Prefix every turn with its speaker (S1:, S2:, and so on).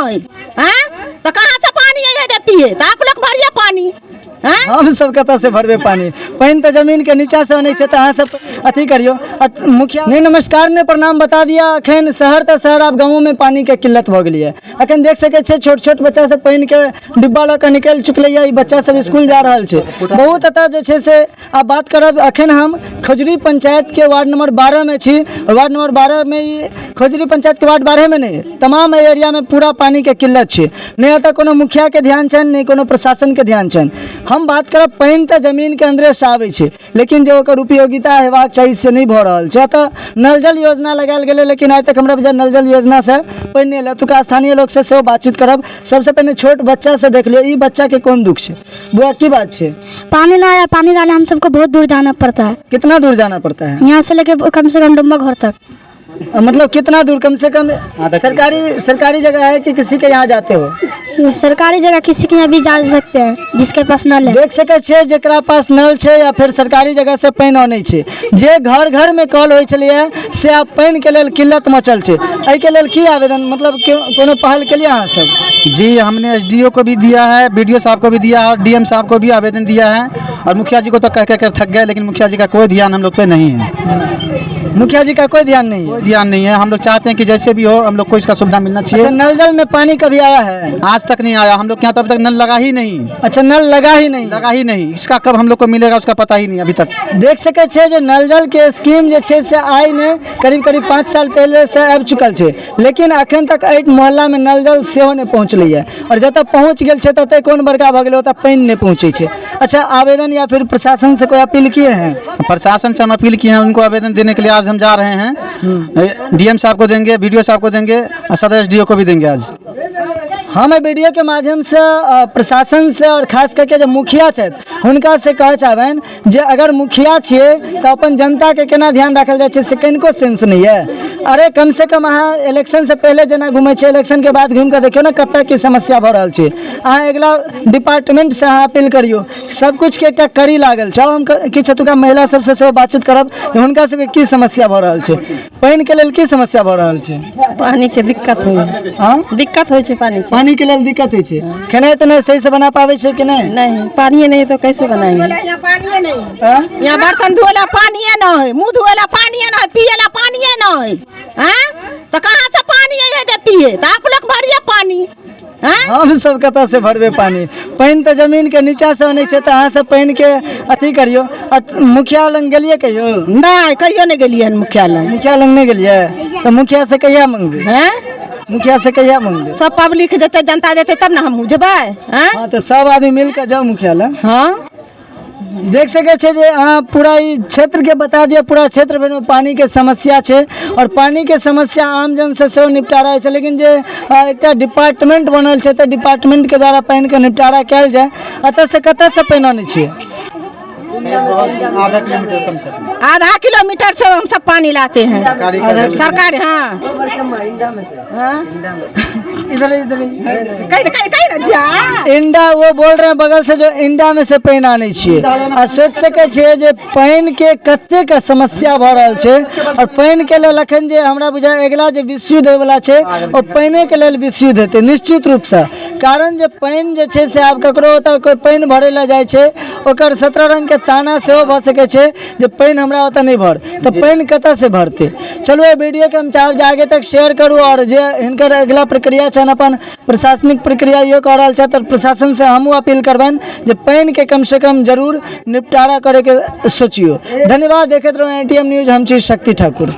S1: है। तो कहाँ से पानी है पिए? तो आप लोग भरिए पानी।
S2: हम सब कतऽ से भरबे पानी? पानी तो जमीन के नीचा से आने अहाँ सब अथी करियो। मुखिया ने नमस्कार ने प्रणाम बता दिया। अखन शहर तो शहर आब गाँव में पानी के किल्लत भ गई है। अखन देख सके छे छोट छोट बच्चा सब पानी के डिब्बा लऽ के निकल चुकले है। बच्चा सब स्कूल जा रहा है। बहुत एतऽ जे छे से आब बात करब। अखन हम खजुरी पंचायत के वार्ड नंबर 12 में छी। वार्ड नंबर 12 में ये खजुरी पंचायत के वार्ड 12 में नहीं, तमाम एरिया में पूरा पानी के किल्लत छे। नहीं एतऽ कोनो मुखिया के ध्यान छन, नहीं कोनो प्रशासन के ध्यान छन। हम बात करब पानी तो जमीन के अंदरे से आवे छे, लेकिन जो ओकर उपयोगिता हेबाक चाहिए से नहीं भ रहल छे। तो नल जल योजना लगायल गेलै, लेकिन आज तक हमरा बुझा नल जल योजना से पानी नहीं एलै। तुका स्थानीय लोग से बातचीत करब। सबसे पहले छोट बच्चा से देख लियो, ई बच्चा के कौन दुख छे? बुआ की बात छे?
S3: पानी ना आया, पानी डाले हम सबको बहुत दूर जाना पड़ता है।
S2: कितना दूर जाना पड़ता है?
S3: यहाँ से लेके कम से कम डुम्बा घर तक।
S2: मतलब कितना दूर? कम से कम सरकारी जगह है कि किसी के यहाँ जाते हो?
S3: सरकारी जगह किसी के यहाँ भी जा सकते हैं, जिसके पास नल है।
S2: देख सके छे जेकरा पास नल छे या फिर सरकारी जगह से पानी आने छे। जे घर घर में कॉल होय छलिए से आब पानी के लेल किल्लत मचल छे। एहि के लेल की आवेदन, मतलब कोनो पहल के लिए अहाँ सब?
S4: जी, हमने एसडीओ को भी दिया है, बीडीओ साहब को भी दिया है और डीएम साहब को भी आवेदन दिया है। और मुखिया जी को तो कह कर थक गए, लेकिन मुखिया जी का कोई ध्यान हम लोग पे नहीं है।
S2: मुखिया जी का कोई ध्यान नहीं है?
S4: कोई ध्यान नहीं है। हम लोग चाहते हैं कि जैसे भी हो हम लोग को इसका सुविधा मिलना चाहिए।
S2: अच्छा, नल जल में पानी कभी आया है?
S4: आज तक नहीं आया। हम लोग के यहाँ तो अभी तक नल लगा ही नहीं।
S2: अच्छा, नल लगा ही नहीं?
S4: लगा ही नहीं। इसका कब हम लोग को मिलेगा उसका पता ही नहीं अभी तक।
S2: देख सके छे जे नल जल के स्कीम जे छे से आई ने करीब 5 साल पहले से आबि चुकल छे, लेकिन अखन तक 8 मोहल्ला में नल जल सेहो नहीं पहुँचले है। और जतऽ पहुँच गेल छे ततऽ कौन बड़का भऽ गेलै, ओतऽ पानी नहीं पहुँचे छे। अच्छा, आवेदन या फिर प्रशासन से कोई अपील किए हैं?
S4: प्रशासन से हम अपील किए हैं, उनको आवेदन देने के लिए आज हम जा रहे हैं। डीएम साहब को देंगे, बीडीओ साहब को देंगे और सदर एसडीओ को भी देंगे। आज
S2: हम वीडियो के माध्यम से प्रशासन से और खास करके जो मुखिया छे हुनका से कह चाहबन जे अगर मुखिया छिए तो अपन जनता के केना ध्यान रखल जाए छे से कनिको सेंस नहीं है। अरे कम से कम अहाँ इलेक्शन से पहले जना घूमे छे, इलेक्शन के बाद घूम के देखियो ना कतऽ की समस्या भ रहल छे। अहाँ अगला डिपार्टमेंट से अहाँ अपील करियो, सब कुछ के एकटा कड़ी लागल छे। हम किछ एतुका महिला सबसे सेहो बातचीत करब, हुनका सबके की समस्या भ रहल छे, पानी के लेल की समस्या भ रहल छे?
S5: पानी के दिक्कत हो, दिक्कत हो छे
S2: पानी के लेल दिक्कत होइ छे। खेनाइ तो नहीं सही से बना पावे छे कि नहीं?
S5: नहीं, पानी नहीं तो कैसे बनाएंगे?
S1: यहाँ पानी नहीं, यहाँ बर्तन धोला पानी न है, मुँह धोला पानी न है, पियला पानी न है। तो कहाँ से पानी है पिए? तो आप लोग भरिए पानी।
S2: हम सब कतऽ से भरबे पानी? पानी तो जमीन के नीचा से आने छे। तो अहाँ सब पानी के अथी करियो। मुखिया लंग गेलिए कहियो?
S1: नहीं, कहियो नहीं गेलिए मुखिया लंग।
S2: मुखिया लंग नहीं गेलिए? तो मुखिया से कहिया मंगबे? मुखिया से कहिया मंगबे?
S1: सब पब्लिक देते, जनता देते तब ना हम जेबै।
S2: हाँ, तो सब आदमी मिल के जाओ मुखिया लंग।
S1: हाँ,
S2: देख सके छे जे अहाँ पूरा ई क्षेत्र के बता दिया। पूरा क्षेत्र में पानी के समस्या छे और पानी के समस्या आम जन से सेहो निपटारा छे। लेकिन जे एक डिपार्टमेंट बनल छे तो डिपार्टमेंट के द्वारा पानी के निपटारा कैल जाए। अतः से कतऽ से पानी आने छे?
S1: आधा किलोमीटर से हम सब पानी लाते हैं सरकार। हाँ,
S2: इधर
S1: जा
S2: इंडा वो बोल रहे हैं बगल से, जो इंडा में से पानी आने छे। आ सोच सके छे जे पानी के कते का समस्या भ रहल छे। और पानी के लेल अखन जे हमरा बुझा अगला जे विश्व युद्ध वाला छे ओ पानी के लेल विश्व युद्ध हेतै निश्चित रूप से। कारण जे पानी जे छे से आब ककरो ओतऽ कोई पानी भरे ला जाय छे, ओकर 17 रंग के ताना सेहो भ सके छे जे पानी हमरा ओतऽ नहीं भर, तो पानी कतऽ से भरते? चलो ये वीडियो के हम चाहब जे आगे तक शेयर करू। और जे हिनकर अगला प्रक्रिया छन अपन प्रशासनिक प्रक्रिया यो कर रहल छथि, तो प्रशासन से हमहूँ अपील करबनि जे पानी के कम से कम जरूर निपटारा करे के सोचियो। धन्यवाद। देखते रहो एटीएम न्यूज। हम छी शक्ति ठाकुर।